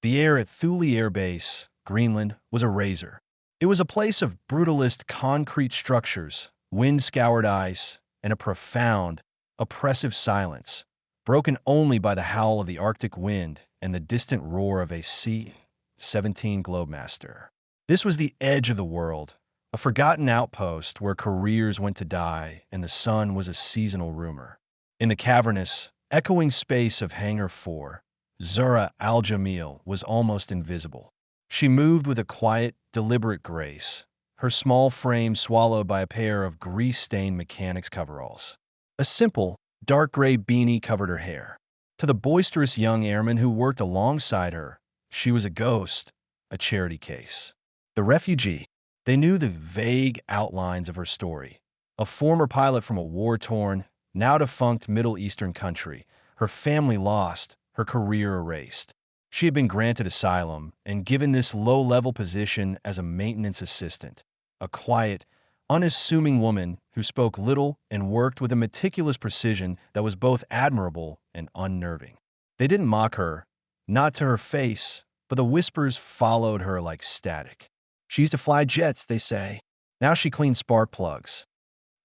The air at Thule Air Base, Greenland, was a razor. It was a place of brutalist concrete structures, wind-scoured ice, and a profound, oppressive silence, broken only by the howl of the Arctic wind and the distant roar of a C-17 Globemaster. This was the edge of the world, a forgotten outpost where careers went to die and the sun was a seasonal rumor. In the cavernous, echoing space of Hangar 4, Zura al-Jamil was almost invisible. She moved with a quiet, deliberate grace, her small frame swallowed by a pair of grease-stained mechanics coveralls. A simple, dark gray beanie covered her hair. To the boisterous young airman who worked alongside her, she was a ghost, a charity case. The refugee. They knew the vague outlines of her story. A former pilot from a war-torn, now defunct Middle Eastern country, her family lost, her career erased. She had been granted asylum and given this low-level position as a maintenance assistant, a quiet, unassuming woman who spoke little and worked with a meticulous precision that was both admirable and unnerving. They didn't mock her, not to her face, but the whispers followed her like static. She used to fly jets, they say. Now she cleans spark plugs.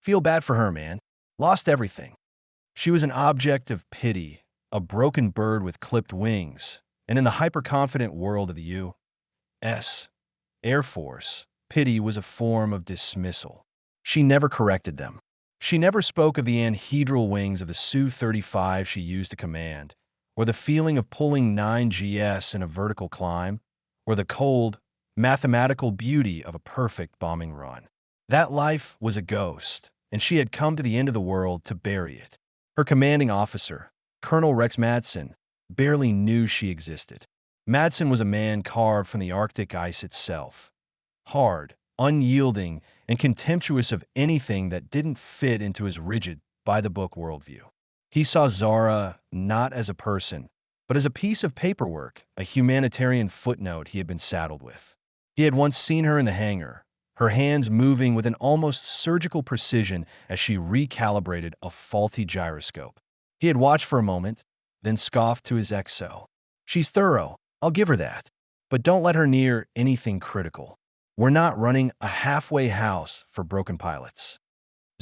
Feel bad for her, man. Lost everything. She was an object of pity, a broken bird with clipped wings, and in the hyper-confident world of the U.S. Air Force, pity was a form of dismissal. She never corrected them. She never spoke of the anhedral wings of the Su-35 she used to command, or the feeling of pulling 9GS in a vertical climb, or the cold, mathematical beauty of a perfect bombing run. That life was a ghost, and she had come to the end of the world to bury it. Her commanding officer, Colonel Rex Madsen, barely knew she existed. Madsen was a man carved from the Arctic ice itself. Hard, unyielding, and contemptuous of anything that didn't fit into his rigid, by-the-book worldview. He saw Zara not as a person, but as a piece of paperwork, a humanitarian footnote he had been saddled with. He had once seen her in the hangar, her hands moving with an almost surgical precision as she recalibrated a faulty gyroscope. He had watched for a moment, then scoffed to his XO. She's thorough, I'll give her that. But don't let her near anything critical. We're not running a halfway house for broken pilots.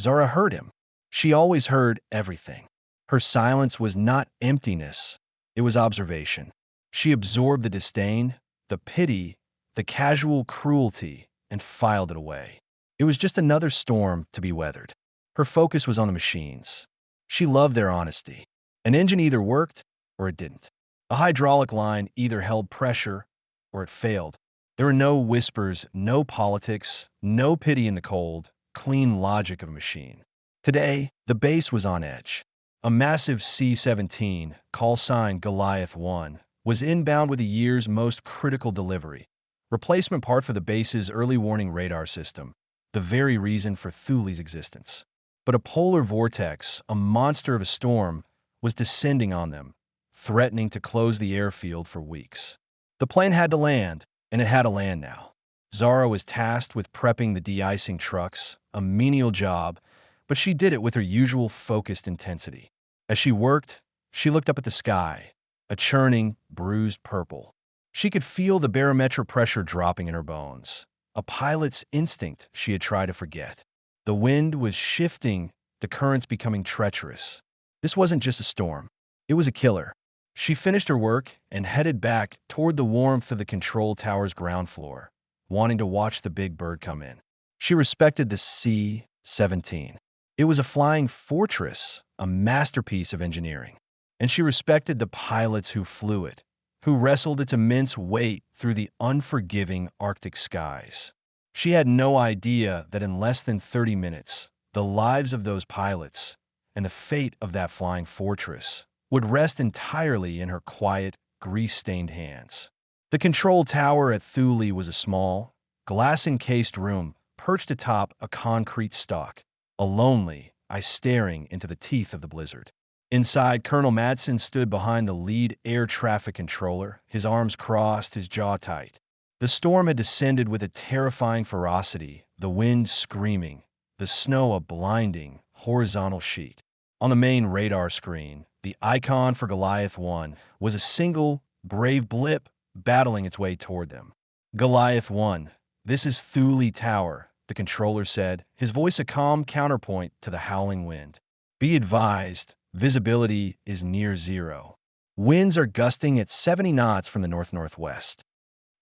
Zara heard him. She always heard everything. Her silence was not emptiness, it was observation. She absorbed the disdain, the pity, the casual cruelty, and filed it away. It was just another storm to be weathered. Her focus was on the machines. She loved their honesty. An engine either worked or it didn't. A hydraulic line either held pressure or it failed. There were no whispers, no politics, no pity in the cold, clean logic of a machine. Today, the base was on edge. A massive C-17, call sign Goliath 1, was inbound with the year's most critical delivery. Replacement part for the base's early warning radar system, the very reason for Thule's existence. But a polar vortex, a monster of a storm, was descending on them, threatening to close the airfield for weeks. The plane had to land, and it had to land now. Zara was tasked with prepping the de-icing trucks, a menial job, but she did it with her usual focused intensity. As she worked, she looked up at the sky, a churning, bruised purple. She could feel the barometric pressure dropping in her bones, a pilot's instinct she had tried to forget. The wind was shifting, the currents becoming treacherous. This wasn't just a storm. It was a killer. She finished her work and headed back toward the warmth of the control tower's ground floor, wanting to watch the big bird come in. She respected the C-17. It was a flying fortress, a masterpiece of engineering. And she respected the pilots who flew it, who wrestled its immense weight through the unforgiving Arctic skies. She had no idea that in less than 30 minutes, the lives of those pilots and the fate of that flying fortress would rest entirely in her quiet, grease-stained hands. The control tower at Thule was a small, glass-encased room perched atop a concrete stalk, a lonely eye staring into the teeth of the blizzard. Inside, Colonel Madsen stood behind the lead air traffic controller, his arms crossed, his jaw tight. The storm had descended with a terrifying ferocity, the wind screaming, the snow a blinding, horizontal sheet. On the main radar screen, the icon for Goliath 1 was a single, brave blip battling its way toward them. Goliath 1. This is Thule Tower, the controller said, his voice a calm counterpoint to the howling wind. Be advised, visibility is near zero. Winds are gusting at 70 knots from the north-northwest.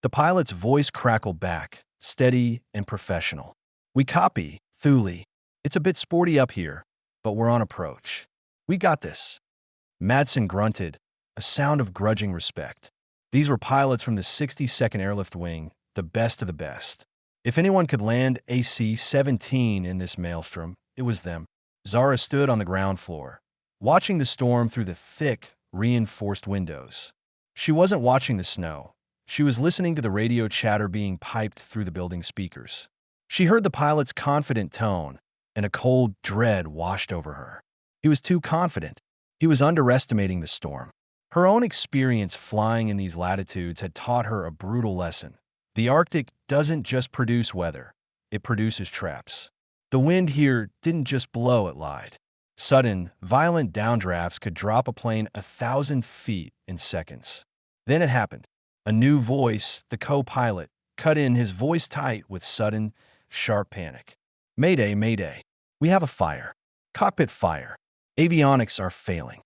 The pilot's voice crackled back, steady and professional. We copy, Thule. It's a bit sporty up here, but we're on approach. We got this. Madsen grunted, a sound of grudging respect. These were pilots from the 62nd Airlift Wing, the best of the best. If anyone could land AC-17 in this maelstrom, it was them. Zara stood on the ground floor, watching the storm through the thick, reinforced windows. She wasn't watching the snow. She was listening to the radio chatter being piped through the building speakers. She heard the pilot's confident tone, and a cold dread washed over her. He was too confident. He was underestimating the storm. Her own experience flying in these latitudes had taught her a brutal lesson. The Arctic doesn't just produce weather, it produces traps. The wind here didn't just blow, it lied. Sudden, violent downdrafts could drop a plane 1,000 feet in seconds. Then it happened. A new voice, the co-pilot, cut in, his voice tight with sudden, sharp panic. Mayday, mayday. We have a fire. Cockpit fire. Avionics are failing.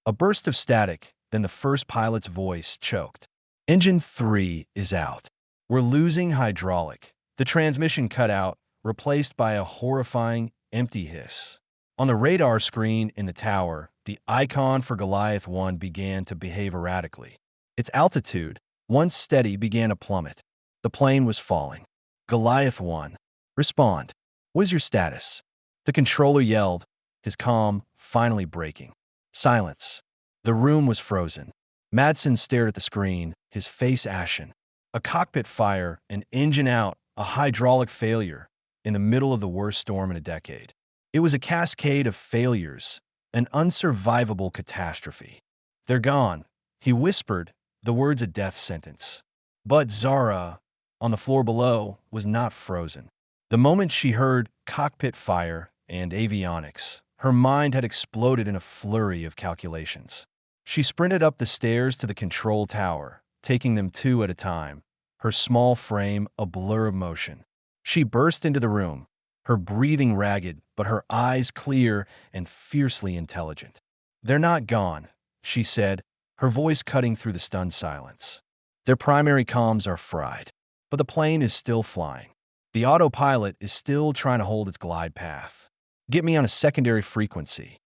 A burst of static, then the first pilot's voice choked. Engine 3 is out. We're losing hydraulic. The transmission cut out, replaced by a horrifying, empty hiss. On the radar screen in the tower, the icon for Goliath 1 began to behave erratically. Its altitude, once steady, began to plummet. The plane was falling. Goliath 1. Respond. What is your status? The controller yelled, his calm finally breaking. Silence. The room was frozen. Madsen stared at the screen, his face ashen. A cockpit fire, an engine out, a hydraulic failure, in the middle of the worst storm in a decade. It was a cascade of failures, an unsurvivable catastrophe. They're gone, he whispered, the words a death sentence. But Zara, on the floor below, was not frozen. The moment she heard cockpit fire and avionics, her mind had exploded in a flurry of calculations. She sprinted up the stairs to the control tower, taking them two at a time, her small frame a blur of motion. She burst into the room, her breathing ragged, but her eyes clear and fiercely intelligent. They're not gone, she said, her voice cutting through the stunned silence. Their primary comms are fried, but the plane is still flying. The autopilot is still trying to hold its glide path. Get me on a secondary frequency.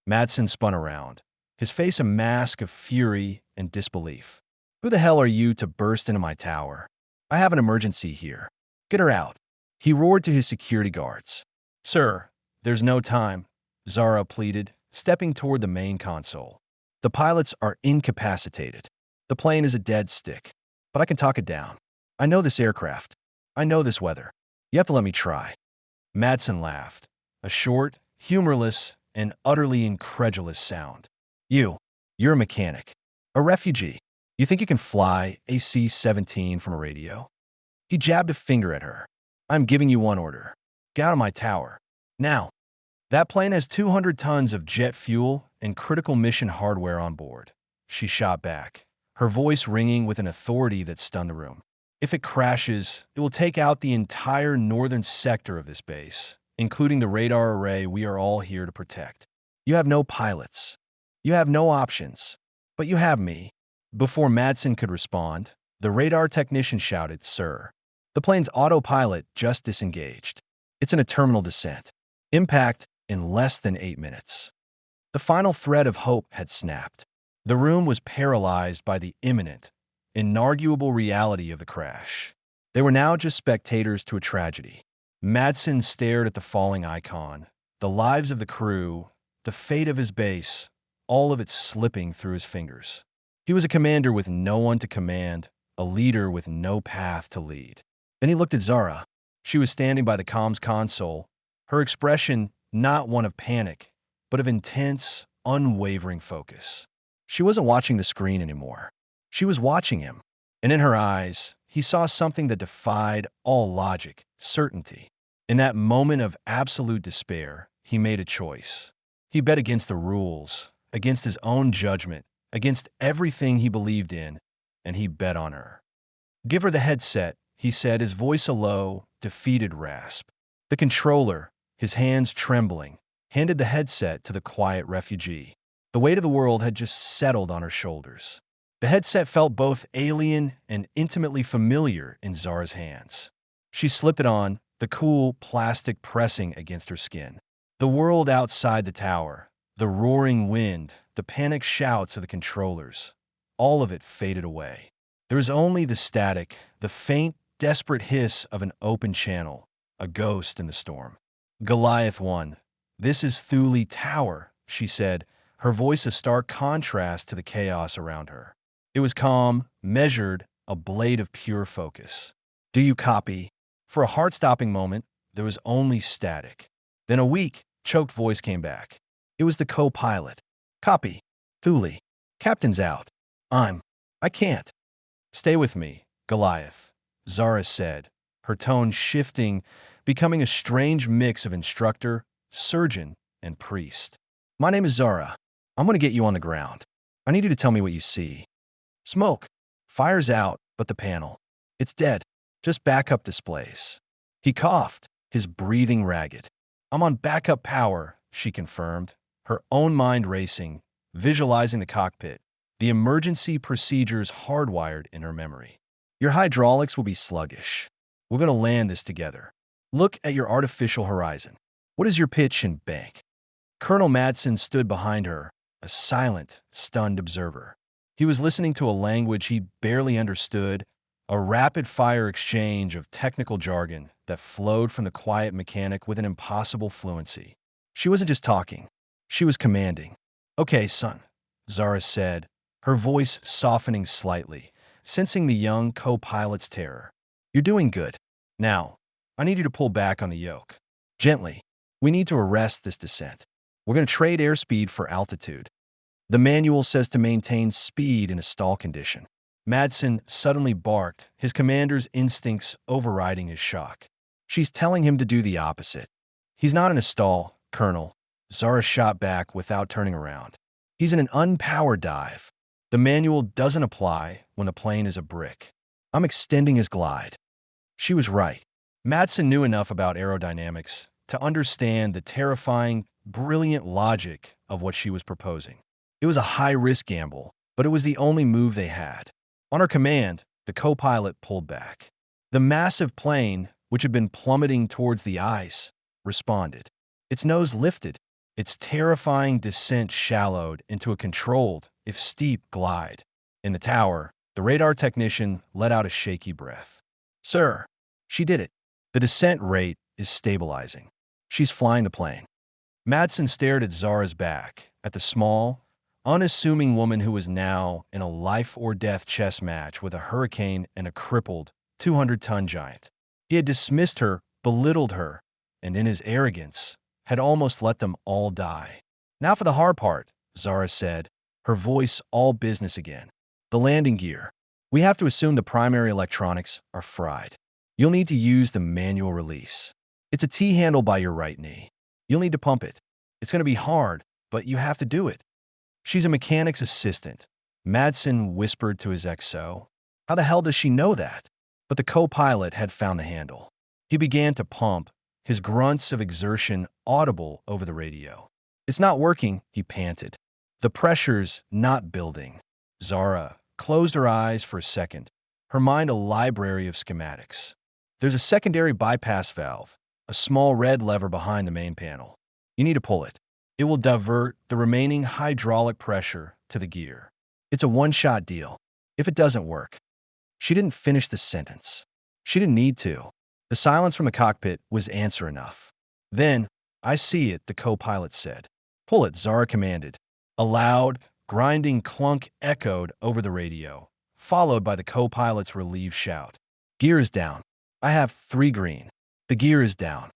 Madsen spun around, his face a mask of fury and disbelief. Who the hell are you to burst into my tower? I have an emergency here. Get her out. He roared to his security guards. Sir, there's no time, Zara pleaded, stepping toward the main console. The pilots are incapacitated. The plane is a dead stick, but I can talk it down. I know this aircraft. I know this weather. You have to let me try. Madsen laughed, a short, humorless, and utterly incredulous sound. You're a mechanic, a refugee. You think you can fly AC-17 from a radio? He jabbed a finger at her. I'm giving you one order. Get out of my tower. Now. That plane has 200 tons of jet fuel and critical mission hardware on board. She shot back, her voice ringing with an authority that stunned the room. If it crashes, it will take out the entire northern sector of this base, including the radar array we are all here to protect. You have no pilots. You have no options. But you have me. Before Madsen could respond, the radar technician shouted, Sir. The plane's autopilot just disengaged. It's in a terminal descent. Impact in less than 8 minutes. The final thread of hope had snapped. The room was paralyzed by the imminent, inarguable reality of the crash. They were now just spectators to a tragedy. Madsen stared at the falling icon, the lives of the crew, the fate of his base, all of it slipping through his fingers. He was a commander with no one to command, a leader with no path to lead. Then he looked at Zara. She was standing by the comms console, her expression not one of panic, but of intense, unwavering focus. She wasn't watching the screen anymore. She was watching him, and in her eyes, he saw something that defied all logic, certainty. In that moment of absolute despair, he made a choice. He bet against the rules, against his own judgment, against everything he believed in. and he bet on her. "Give her the headset," he said, his voice a low, defeated rasp. The controller, his hands trembling, handed the headset to the quiet refugee. The weight of the world had just settled on her shoulders. The headset felt both alien and intimately familiar in Zara's hands. She slipped it on, the cool plastic pressing against her skin. The world outside the tower, the roaring wind, the panicked shouts of the controllers, all of it faded away. There was only the static, the faint, desperate hiss of an open channel, a ghost in the storm. Goliath won. "This is Thule Tower," she said, her voice a stark contrast to the chaos around her. It was calm, measured, a blade of pure focus. "Do you copy?" For a heart-stopping moment, there was only static. Then a weak, choked voice came back. It was the co-pilot. "Copy. Thule. Captain's out. I can't." "Stay with me, Goliath," Zara said, her tone shifting, becoming a strange mix of instructor, surgeon, and priest. "My name is Zara. I'm going to get you on the ground. I need you to tell me what you see." "Smoke. Fire's out, but the panel. It's dead. Just backup displays." He coughed, his breathing ragged. "I'm on backup power," she confirmed, her own mind racing, visualizing the cockpit, the emergency procedures hardwired in her memory. "Your hydraulics will be sluggish. We're going to land this together. Look at your artificial horizon. What is your pitch and bank?" Colonel Madsen stood behind her, a silent, stunned observer. He was listening to a language he barely understood, a rapid-fire exchange of technical jargon that flowed from the quiet mechanic with an impossible fluency. She wasn't just talking. She was commanding. "Okay, son," Zara said, her voice softening slightly, sensing the young co-pilot's terror. "You're doing good. Now, I need you to pull back on the yoke. Gently. We need to arrest this descent. We're going to trade airspeed for altitude. The manual says to maintain speed in a stall condition." Madsen suddenly barked, his commander's instincts overriding his shock. "She's telling him to do the opposite." "He's not in a stall, Colonel," Zara shot back without turning around. "He's in an unpowered dive. The manual doesn't apply when the plane is a brick. I'm extending his glide." She was right. Madsen knew enough about aerodynamics to understand the terrifying, brilliant logic of what she was proposing. It was a high-risk gamble, but it was the only move they had. On her command, the co-pilot pulled back. The massive plane, which had been plummeting towards the ice, responded. Its nose lifted, its terrifying descent shallowed into a controlled, if steep, glide. In the tower, the radar technician let out a shaky breath. "Sir, she did it. The descent rate is stabilizing. She's flying the plane." Madsen stared at Zara's back, at the small, unassuming woman who was now in a life-or-death chess match with a hurricane and a crippled, 200-ton giant. He had dismissed her, belittled her, and in his arrogance, had almost let them all die. "Now for the hard part," Zara said, her voice all business again. "The landing gear. We have to assume the primary electronics are fried. You'll need to use the manual release. It's a T-handle by your right knee. You'll need to pump it. It's going to be hard, but you have to do it." "She's a mechanic's assistant," Madsen whispered to his XO. "How the hell does she know that?" But the co-pilot had found the handle. He began to pump, his grunts of exertion audible over the radio. "It's not working," he panted. "The pressure's not building." Zara closed her eyes for a second, her mind a library of schematics. "There's a secondary bypass valve, a small red lever behind the main panel. You need to pull it. It will divert the remaining hydraulic pressure to the gear. It's a one-shot deal. If it doesn't work." She didn't finish the sentence. She didn't need to. The silence from the cockpit was answer enough. Then, "I see it," the co-pilot said. "Pull it," Zara commanded. A loud, grinding clunk echoed over the radio, followed by the co-pilot's relieved shout. "Gear is down. I have 3 green. The gear is down."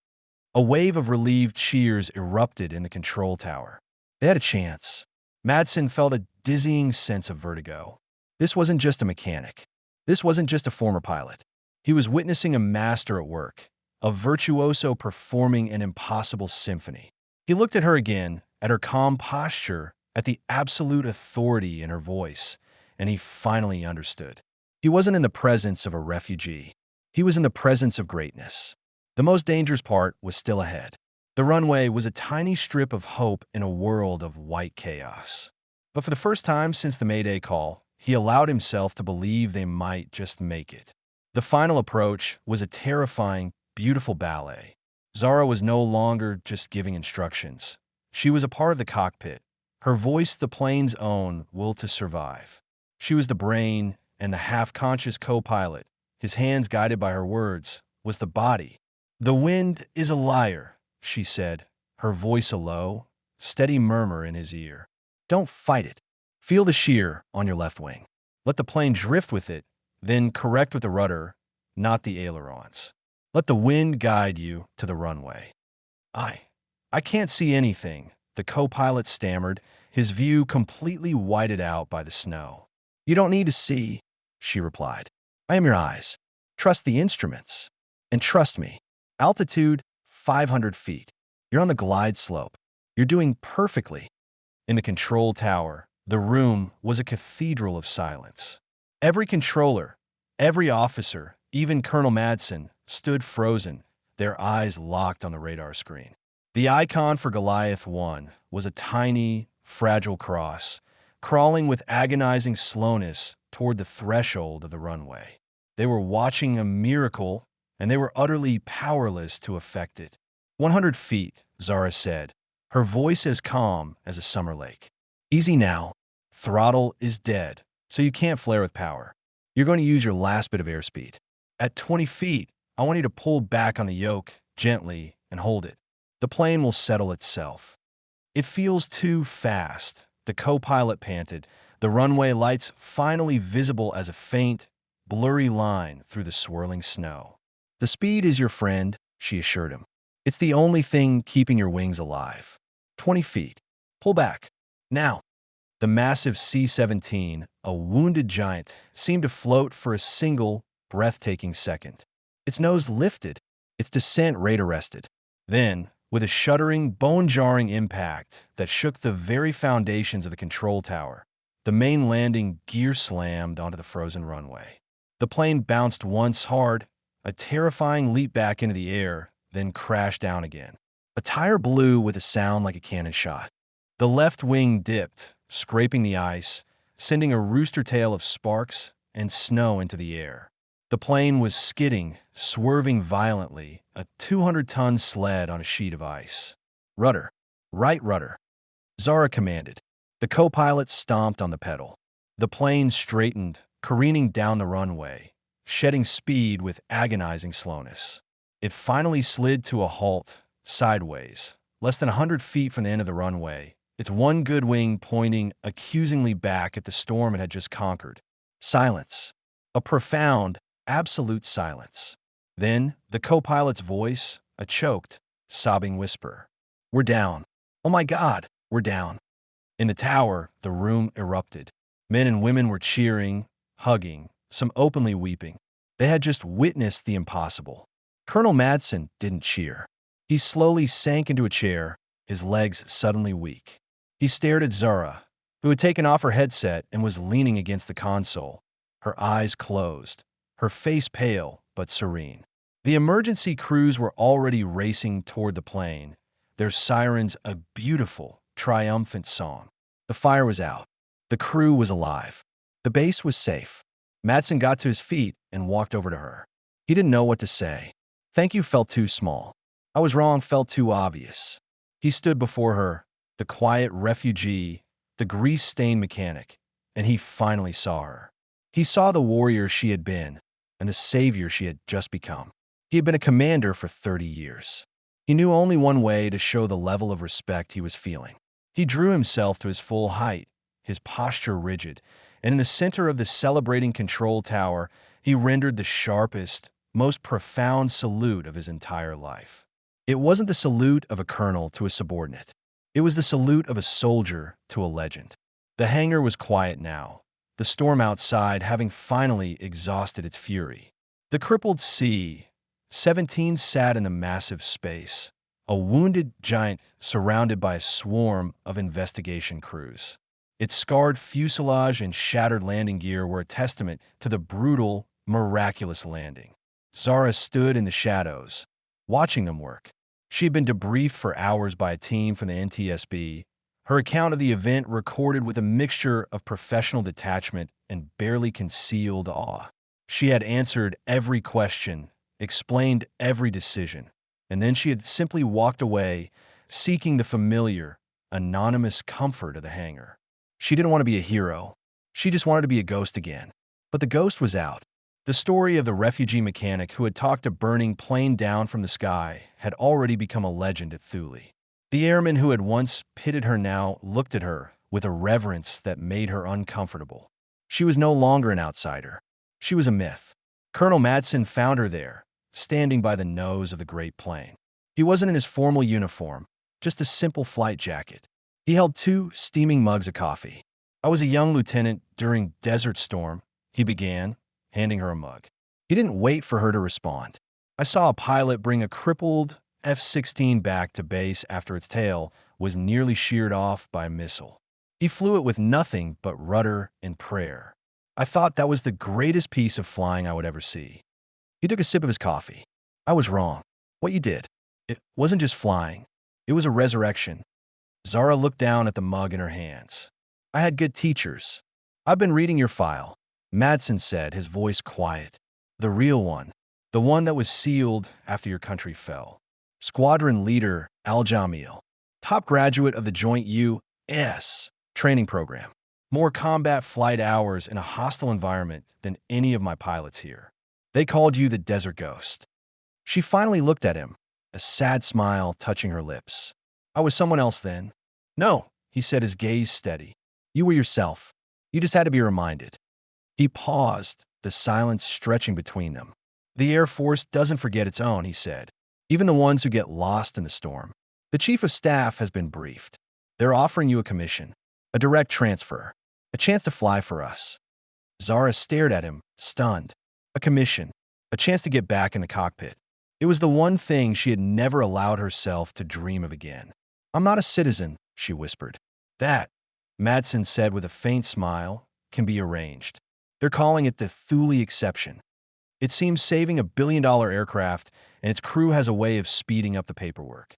A wave of relieved cheers erupted in the control tower. They had a chance. Madsen felt a dizzying sense of vertigo. This wasn't just a mechanic. This wasn't just a former pilot. He was witnessing a master at work, a virtuoso performing an impossible symphony. He looked at her again, at her calm posture, at the absolute authority in her voice, and he finally understood. He wasn't in the presence of a refugee. He was in the presence of greatness. The most dangerous part was still ahead. The runway was a tiny strip of hope in a world of white chaos. But for the first time since the Mayday call, he allowed himself to believe they might just make it. The final approach was a terrifying, beautiful ballet. Zara was no longer just giving instructions. She was a part of the cockpit, her voice the plane's own will to survive. She was the brain and the half-conscious co-pilot. His hands guided by her words was the body. "The wind is a liar," she said, her voice a low, steady murmur in his ear. "Don't fight it. Feel the shear on your left wing. Let the plane drift with it, then correct with the rudder, not the ailerons. Let the wind guide you to the runway." I can't see anything," the co-pilot stammered, his view completely whited out by the snow. "You don't need to see," she replied. "I am your eyes. Trust the instruments. And trust me. Altitude, 500 feet. You're on the glide slope. You're doing perfectly." In the control tower, the room was a cathedral of silence. Every controller, every officer, even Colonel Madsen, stood frozen, their eyes locked on the radar screen. The icon for Goliath 1 was a tiny, fragile cross, crawling with agonizing slowness toward the threshold of the runway. They were watching a miracle, and they were utterly powerless to affect it. 100 feet, Zara said, her voice as calm as a summer lake. "Easy now. Throttle is dead, so you can't flare with power. You're going to use your last bit of airspeed. At 20 feet, I want you to pull back on the yoke gently and hold it. The plane will settle itself." "It feels too fast," the co-pilot panted, the runway lights finally visible as a faint, blurry line through the swirling snow. "The speed is your friend," she assured him. "It's the only thing keeping your wings alive. 20 feet. Pull back. Now." The massive C-17, a wounded giant, seemed to float for a single, breathtaking second. Its nose lifted, its descent rate arrested. Then, with a shuddering, bone-jarring impact that shook the very foundations of the control tower, the main landing gear slammed onto the frozen runway. The plane bounced once hard, a terrifying leap back into the air, then crashed down again. A tire blew with a sound like a cannon shot. The left wing dipped, scraping the ice, sending a rooster tail of sparks and snow into the air. The plane was skidding, swerving violently, a 200-ton sled on a sheet of ice. "Rudder. Right rudder," Zara commanded. The co-pilot stomped on the pedal. The plane straightened, careening down the runway, shedding speed with agonizing slowness. It finally slid to a halt, sideways, less than 100 feet from the end of the runway, its one good wing pointing accusingly back at the storm it had just conquered. Silence. A profound, absolute silence. Then, the co-pilot's voice, a choked, sobbing whisper. "We're down. Oh my God, we're down." In the tower, the room erupted. Men and women were cheering, hugging, some openly weeping. They had just witnessed the impossible. Colonel Madsen didn't cheer. He slowly sank into a chair, his legs suddenly weak. He stared at Zara, who had taken off her headset and was leaning against the console, her eyes closed, her face pale but serene. The emergency crews were already racing toward the plane, their sirens a beautiful, triumphant song. The fire was out. The crew was alive. The base was safe. Madsen got to his feet and walked over to her. He didn't know what to say. "Thank you" felt too small. "I was wrong" felt too obvious. He stood before her, the quiet refugee, the grease-stained mechanic, and he finally saw her. He saw the warrior she had been and the savior she had just become. He had been a commander for 30 years. He knew only one way to show the level of respect he was feeling. He drew himself to his full height, his posture rigid, and in the center of the celebrating control tower, he rendered the sharpest, most profound salute of his entire life. It wasn't the salute of a colonel to a subordinate. It was the salute of a soldier to a legend. The hangar was quiet now, the storm outside having finally exhausted its fury. The crippled C-17 sat in the massive space, a wounded giant surrounded by a swarm of investigation crews. Its scarred fuselage and shattered landing gear were a testament to the brutal, miraculous landing. Zara stood in the shadows, watching them work. She had been debriefed for hours by a team from the NTSB, her account of the event recorded with a mixture of professional detachment and barely concealed awe. She had answered every question, explained every decision, and then she had simply walked away, seeking the familiar, anonymous comfort of the hangar. She didn't want to be a hero. She just wanted to be a ghost again. But the ghost was out. The story of the refugee mechanic who had talked a burning plane down from the sky had already become a legend at Thule. The airman who had once pitied her now looked at her with a reverence that made her uncomfortable. She was no longer an outsider. She was a myth. Colonel Madsen found her there, standing by the nose of the great plane. He wasn't in his formal uniform, just a simple flight jacket. He held 2 steaming mugs of coffee. "I was a young lieutenant during Desert Storm," he began, handing her a mug. He didn't wait for her to respond. "I saw a pilot bring a crippled F-16 back to base after its tail was nearly sheared off by a missile. He flew it with nothing but rudder and prayer. I thought that was the greatest piece of flying I would ever see." He took a sip of his coffee. "I was wrong. What you did, it wasn't just flying. It was a resurrection." Zara looked down at the mug in her hands. "I had good teachers. I've been reading your file," Madsen said, his voice quiet. "The real one. The one that was sealed after your country fell. Squadron leader Al-Jamil, top graduate of the Joint U.S. training program. More combat flight hours in a hostile environment than any of my pilots here. They called you the Desert Ghost." She finally looked at him, a sad smile touching her lips. "I was someone else then." "No," he said, his gaze steady. "You were yourself. You just had to be reminded." He paused, the silence stretching between them. "The Air Force doesn't forget its own," he said. "Even the ones who get lost in the storm. The Chief of Staff has been briefed. They're offering you a commission, a direct transfer, a chance to fly for us." Zara stared at him, stunned. A commission, a chance to get back in the cockpit. It was the one thing she had never allowed herself to dream of again. "I'm not a citizen," she whispered. "That," Madsen said with a faint smile, "can be arranged. They're calling it the Thule exception. It seems saving a billion-dollar aircraft, and its crew has a way of speeding up the paperwork."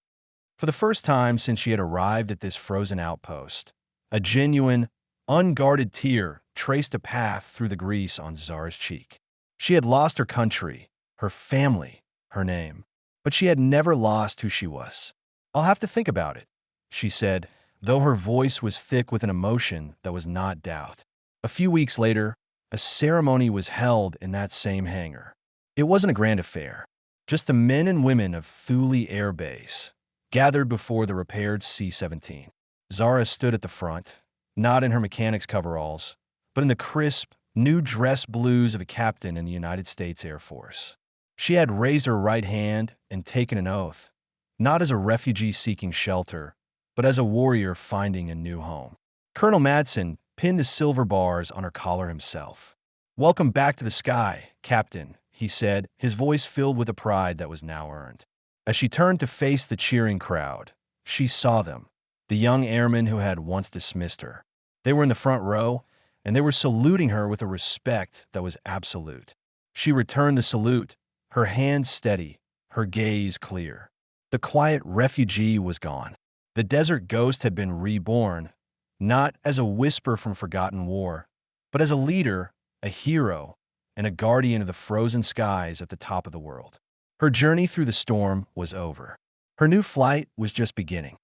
For the first time since she had arrived at this frozen outpost, a genuine, unguarded tear traced a path through the grease on Zara's cheek. She had lost her country, her family, her name, but she had never lost who she was. "I'll have to think about it," she said, though her voice was thick with an emotion that was not doubt. A few weeks later, a ceremony was held in that same hangar. It wasn't a grand affair. Just the men and women of Thule Air Base gathered before the repaired C-17. Zara stood at the front, not in her mechanic's coveralls, but in the crisp, new dress blues of a captain in the United States Air Force. She had raised her right hand and taken an oath, not as a refugee seeking shelter, but as a warrior finding a new home. Colonel Madsen pinned the silver bars on her collar himself. "Welcome back to the sky, Captain," he said, his voice filled with a pride that was now earned. As she turned to face the cheering crowd, she saw them, the young airmen who had once dismissed her. They were in the front row, and they were saluting her with a respect that was absolute. She returned the salute, her hands steady, her gaze clear. The quiet refugee was gone. The Desert Ghost had been reborn, not as a whisper from forgotten war, but as a leader, a hero, and a guardian of the frozen skies at the top of the world. Her journey through the storm was over. Her new flight was just beginning.